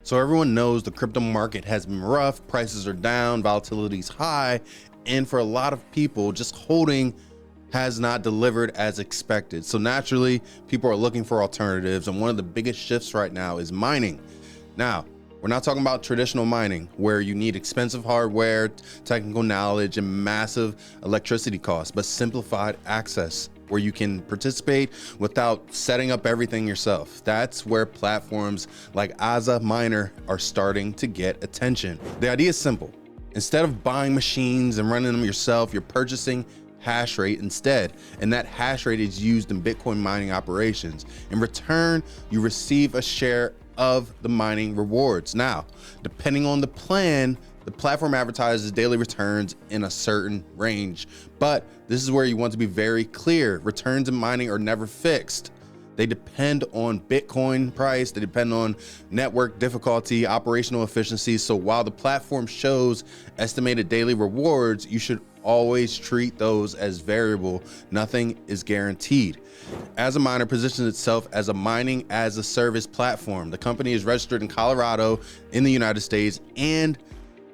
So everyone knows the crypto market has been rough, prices are down, volatility is high, and for a lot of people, just holding has not delivered as expected. So naturally, people are looking for alternatives, and one of the biggest shifts right now is mining. Now, we're not talking about traditional mining where you need expensive hardware, technical knowledge, and massive electricity costs, but simplified access where you can participate without setting up everything yourself. That's where platforms like Azza Miner are starting to get attention. The idea is simple. Instead of buying machines and running them yourself, you're purchasing hash rate instead, and that hash rate is used in Bitcoin mining operations. In return, you receive a share of the mining rewards. Now, depending on the plan, the platform advertises daily returns in a certain range, but this is where you want to be very clear. Returns in mining are never fixed. They depend on Bitcoin price, they depend on network difficulty, operational efficiency. So while the platform shows estimated daily rewards, you should always treat those as variable. Nothing is guaranteed. Azza Miner positions itself as a mining as a service platform. The company is registered in Colorado in the United States and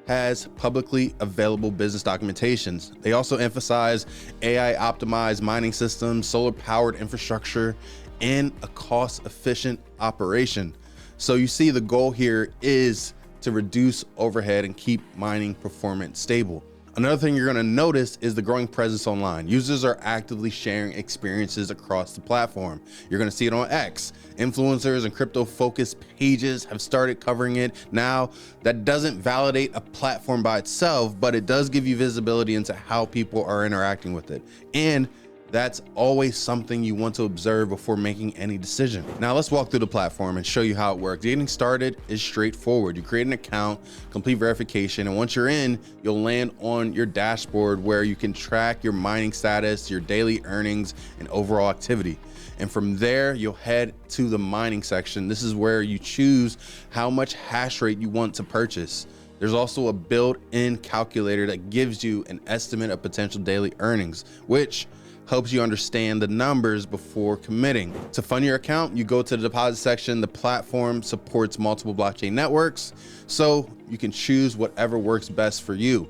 has publicly available business documentations. They also emphasize AI optimized mining systems, solar powered infrastructure, and a cost efficient operation. So you see the goal here is to reduce overhead and keep mining performance stable. Another thing you're going to notice is the growing presence online. Users are actively sharing experiences across the platform. You're going to see it on X. Influencers and crypto focused pages have started covering it. Now, that doesn't validate a platform by itself, but it does give you visibility into how people are interacting with it. And that's always something you want to observe before making any decision. Now let's walk through the platform and show you how it works. Getting started is straightforward. You create an account, complete verification, and once you're in, you'll land on your dashboard where you can track your mining status, your daily earnings, and overall activity. And from there, you'll head to the mining section. This is where you choose how much hash rate you want to purchase. There's also a built-in calculator that gives you an estimate of potential daily earnings, which helps you understand the numbers before committing. To fund your account, you go to the deposit section. The platform supports multiple blockchain networks, so you can choose whatever works best for you.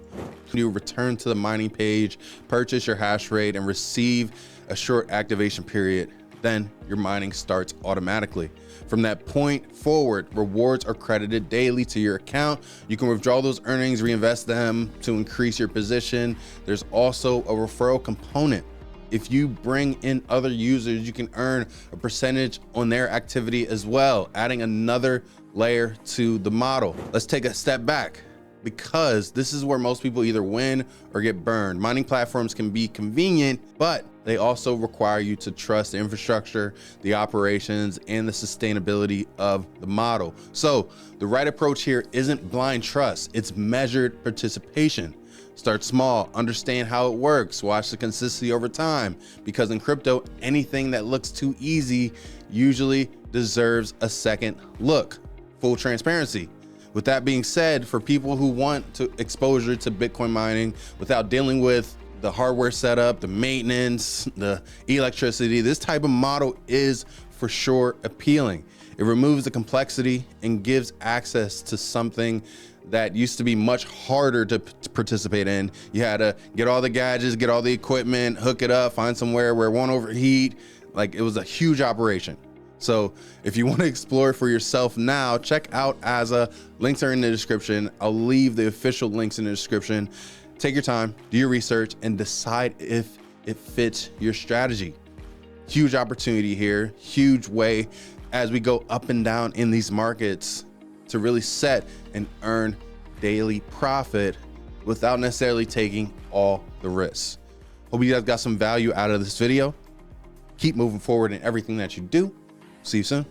You return to the mining page, purchase your hash rate, and receive a short activation period. Then your mining starts automatically. From that point forward, rewards are credited daily to your account. You can withdraw those earnings, reinvest them to increase your position. There's also a referral component. If you bring in other users, you can earn a percentage on their activity as well, adding another layer to the model. Let's take a step back, because this is where most people either win or get burned. Mining platforms can be convenient, but they also require you to trust the infrastructure, the operations, and the sustainability of the model. So the right approach here isn't blind trust, it's measured participation. Start small, understand how it works, watch the consistency over time, because in crypto, anything that looks too easy usually deserves a second look. Full transparency. With that being said, for people who want exposure to Bitcoin mining without dealing with the hardware setup, the maintenance, the electricity, this type of model is for sure appealing. It removes the complexity and gives access to something that used to be much harder to participate in. You had to get all the gadgets, get all the equipment, hook it up, find somewhere where it won't overheat. Like, it was a huge operation. So if you want to explore for yourself now, check out Azza. Links are in the description. I'll leave the official links in the description. Take your time, do your research, and decide if it fits your strategy. Huge opportunity here, huge way as we go up and down in these markets to really set and earn daily profit without necessarily taking all the risks. Hope you guys got some value out of this video. Keep moving forward in everything that you do. See you soon.